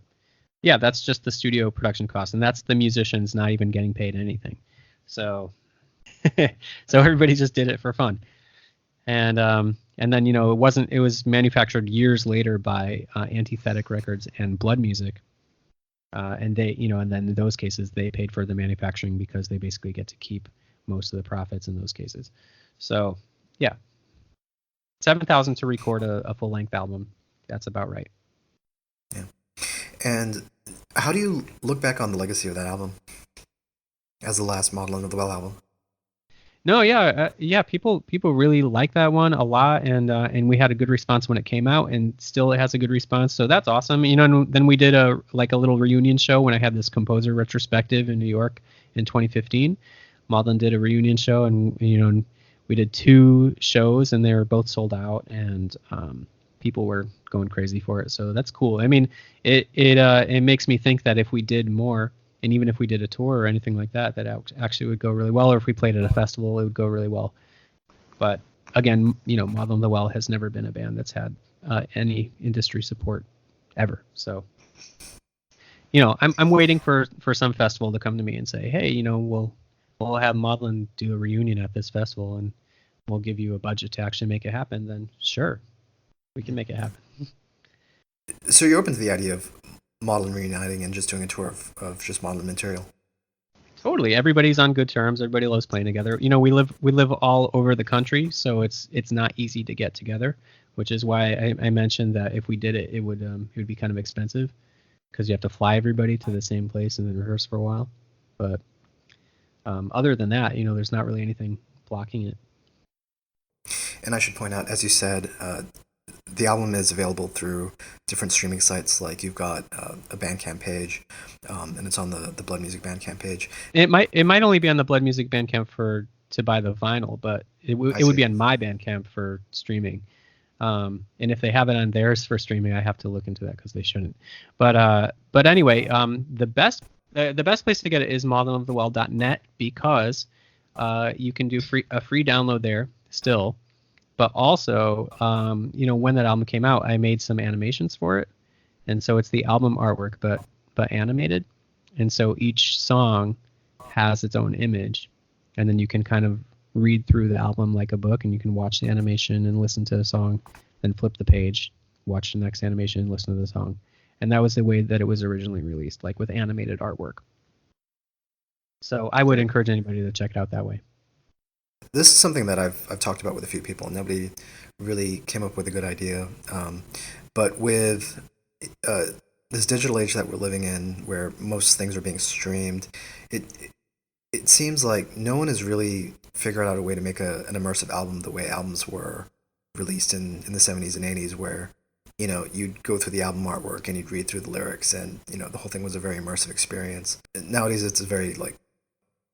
yeah, that's just the studio production cost. And that's the musicians not even getting paid anything. So everybody just did it for fun. And then, it was manufactured years later by Antithetic Records and Blood Music. And they, and then in those cases, they paid for the manufacturing because they basically get to keep most of the profits in those cases. So yeah, 7,000 to record a full length album. That's about right. Yeah. And how do you look back on the legacy of that album as the last Maudlin of the Well album? No, yeah, people really like that one a lot, and we had a good response when it came out, and still it has a good response. So that's awesome. And then we did a little reunion show when I had this composer retrospective in New York in 2015. Maudlin did a reunion show, and we did 2 shows, and they were both sold out, and people were going crazy for it. So that's cool. I mean, it makes me think that if we did more, and even if we did a tour or anything like that, that actually would go really well. Or if we played at a festival, it would go really well. But again, Maudlin of the Well has never been a band that's had any industry support ever. So, I'm waiting for some festival to come to me and say, hey, we'll have Maudlin do a reunion at this festival, and we'll give you a budget to actually make it happen. Then sure, we can make it happen. So you're open to the idea of Maudlin reuniting and just doing a tour of just Maudlin material? Totally. Everybody's on good terms. Everybody loves playing together. We live all over the country, so it's not easy to get together, which is why I mentioned that if we did it, it would be kind of expensive because you have to fly everybody to the same place and then rehearse for a while. But other than that, there's not really anything blocking it. And I should point out, as you said, the album is available through different streaming sites. Like you've got a Bandcamp page, and it's on the Blood Music Bandcamp page. It might only be on the Blood Music Bandcamp to buy the vinyl, but it would be on my Bandcamp for streaming. And if they have it on theirs for streaming, I have to look into that because they shouldn't. But anyway, the best place to get it is maudlinofthewell.net, because you can do a free download there still. But also, when that album came out, I made some animations for it, and so it's the album artwork, but animated, and so each song has its own image, and then you can kind of read through the album like a book, and you can watch the animation and listen to the song, then flip the page, watch the next animation, and listen to the song, and that was the way that it was originally released, like with animated artwork. So I would encourage anybody to check it out that way. This is something that I've talked about with a few people, and nobody really came up with a good idea. But with this digital age that we're living in, where most things are being streamed, it seems like no one has really figured out a way to make an immersive album the way albums were released in the 70s and 80s, where you'd go through the album artwork and you'd read through the lyrics, and the whole thing was a very immersive experience. Nowadays, it's a very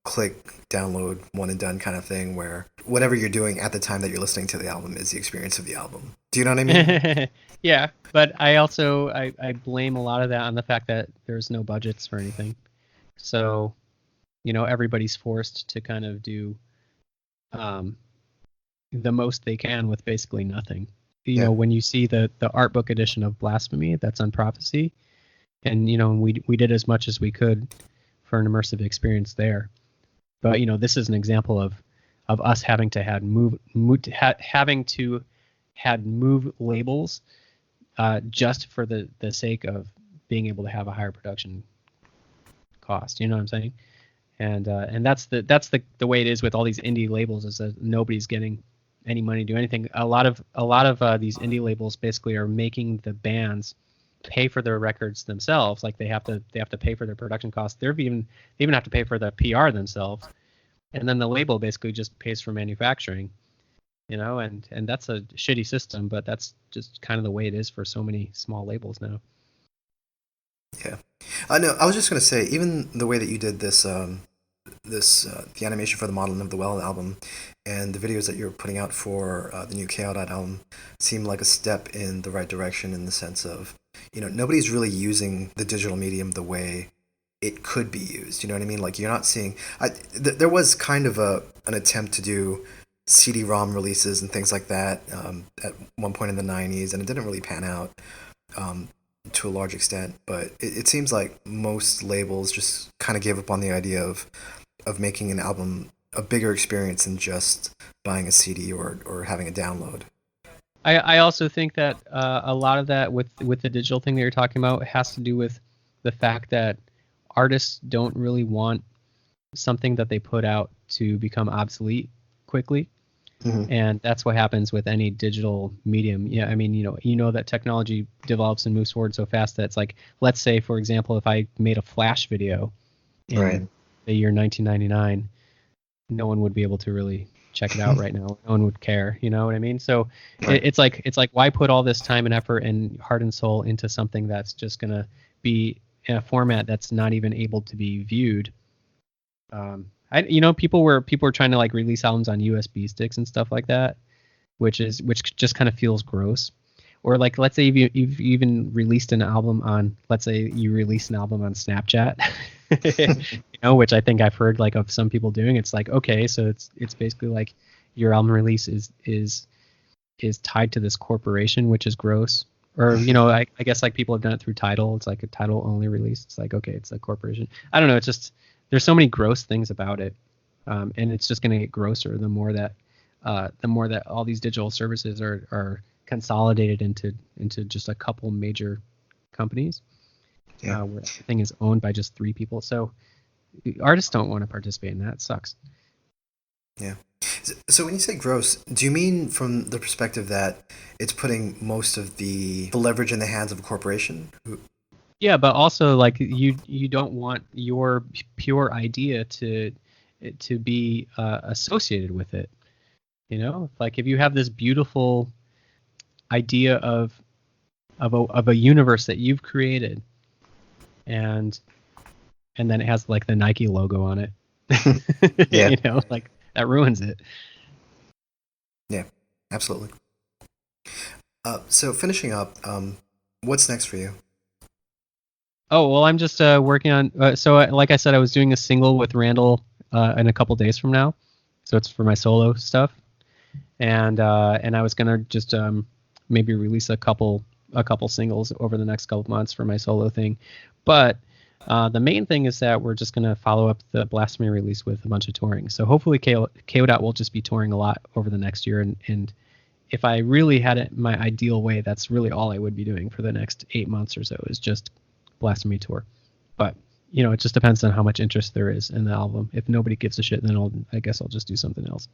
click, download, one and done kind of thing, where whatever you're doing at the time that you're listening to the album is the experience of the album. Do you know what I mean? Yeah, but I also I blame a lot of that on the fact that there's no budgets for anything. So, everybody's forced to kind of do the most they can with basically nothing. When you see the art book edition of Blasphemy, that's on Prophecy, and we did as much as we could for an immersive experience there. But this is an example of us having to move labels just for the sake of being able to have a higher production cost. You know what I'm saying? And that's the way it is with all these indie labels, is that nobody's getting any money to do anything. A lot of these indie labels basically are making the bands pay for their records themselves. Like they have to pay for their production costs. They even have to pay for the PR themselves, and then the label basically just pays for manufacturing. And that's a shitty system, but that's just kind of the way it is for so many small labels now. Yeah, I know. I was just gonna say, even the way that you did this, the animation for the Maudlin of the Well album, and the videos that you're putting out for the new Kayo Dot album, seem like a step in the right direction, in the sense of, nobody's really using the digital medium the way it could be used. You know what I mean? Like, you're not seeing. There was kind of an attempt to do CD-ROM releases and things like that at one point in the 90s, and it didn't really pan out to a large extent. But it seems like most labels just kind of gave up on the idea of making an album a bigger experience than just buying a CD or having a download. I also think that a lot of that with the digital thing that you're talking about has to do with the fact that artists don't really want something that they put out to become obsolete quickly. Mm-hmm. And that's what happens with any digital medium. Yeah, I mean, that technology develops and moves forward so fast that it's like, let's say, for example, if I made a Flash video in the year 1999, no one would be able to really check it out right now. No one would care. You know what I mean? So it's like why put all this time and effort and heart and soul into something that's just gonna be in a format that's not even able to be viewed. People were trying to release albums on USB sticks and stuff like that, which just kind of feels gross. Or let's say you've even released an album on, let's say you release an album on Snapchat, which I think I've heard of some people doing. It's like, okay, so it's basically like your album release is tied to this corporation, which is gross. Or, I guess people have done it through Tidal. It's like a Tidal only release. It's like, okay, it's a corporation. I don't know. It's just, there's so many gross things about it. And it's just going to get grosser the more that all these digital services are consolidated into just a couple major companies, where everything is owned by just three people. So artists don't want to participate in that. It sucks. Yeah. So when you say gross, do you mean from the perspective that it's putting most of the leverage in the hands of a corporation? Yeah, but also you don't want your pure idea to be associated with it. You know, like if you have this beautiful idea of a universe that you've created, and then it has like the Nike logo on it, Yeah. you know, like that ruins it. Yeah, absolutely. So finishing up, what's next for you? Oh, well, I'm just working on. Like I said, I was doing a single with Randall in a couple days from now, so it's for my solo stuff, and I was gonna just maybe release a couple singles over the next couple months for my solo thing, but the main thing is that we're just gonna follow up the Blasphemy release with a bunch of touring. So hopefully, Kayo Dot will just be touring a lot over the next year, and if I really had it my ideal way, that's really all I would be doing for the next 8 months or so is just Blasphemy tour. But you know, it just depends on how much interest there is in the album. If nobody gives a shit, then I guess I'll just do something else.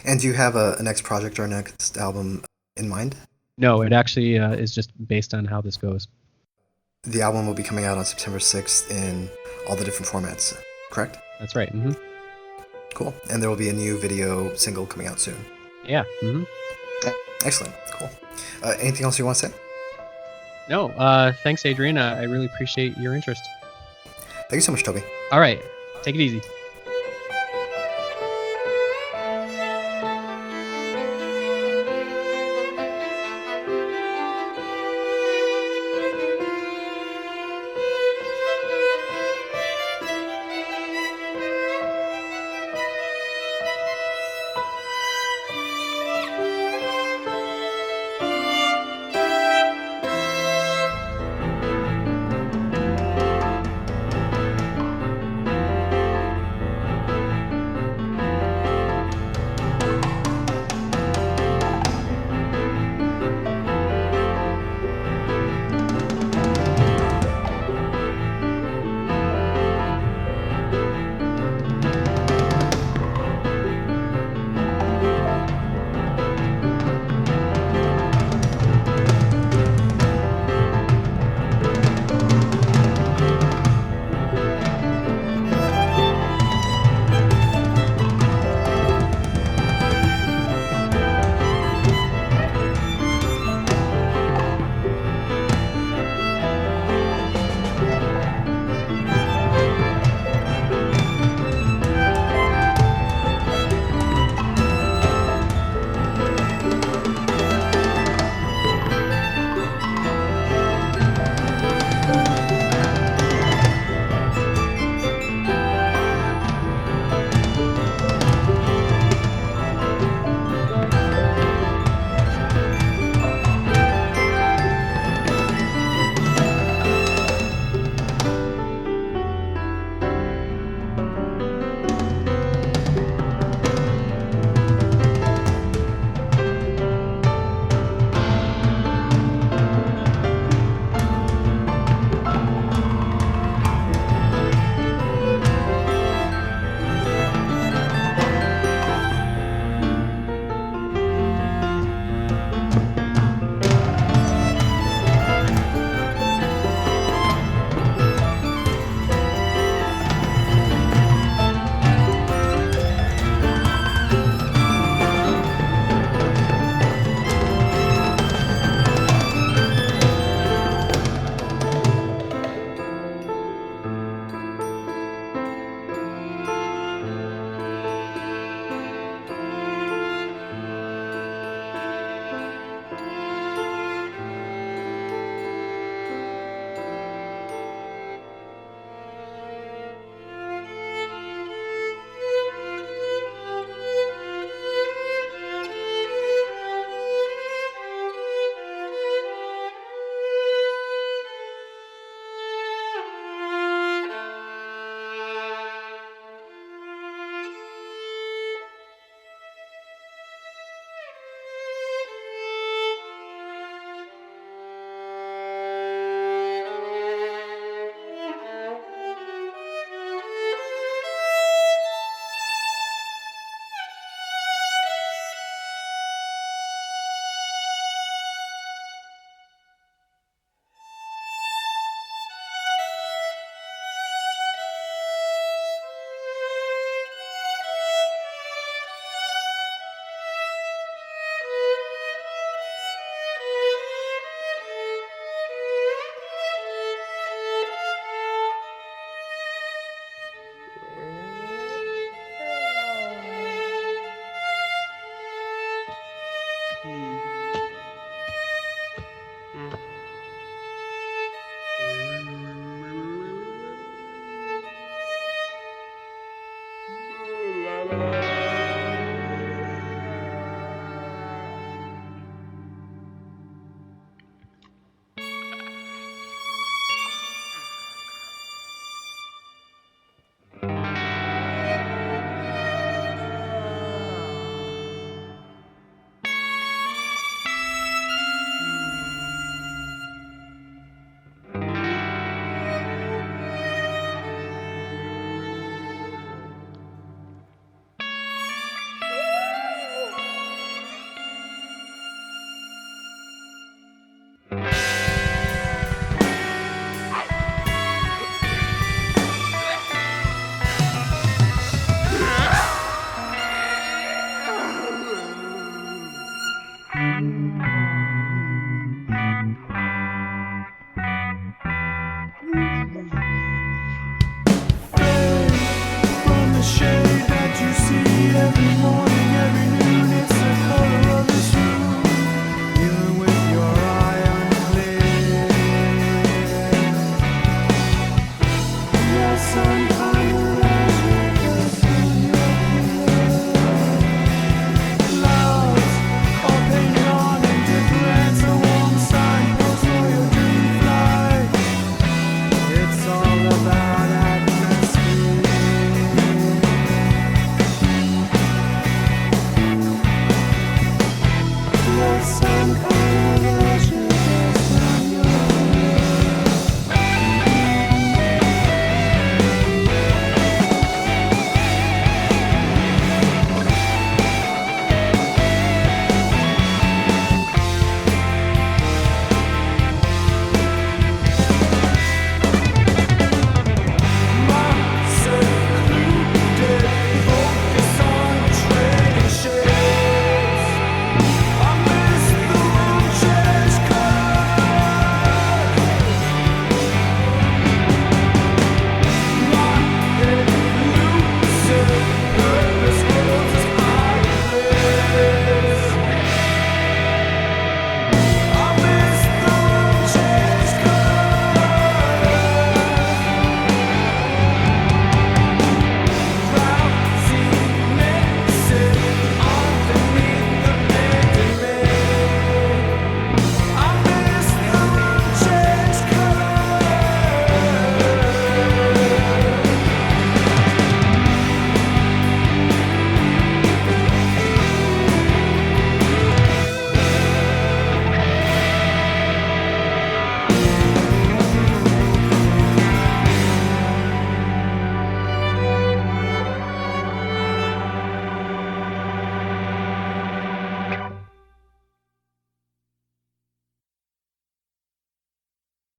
And do you have a next project or next album in mind? No, it actually is just based on how this goes. The album will be coming out on September 6th in all the different formats, correct? That's right. Mm-hmm. Cool. And there will be a new video single coming out soon. Yeah. Mm-hmm. Excellent. Cool. Anything else you want to say? No, thanks, Adrian. I really appreciate your interest. Thank you so much, Toby. All right. Take it easy.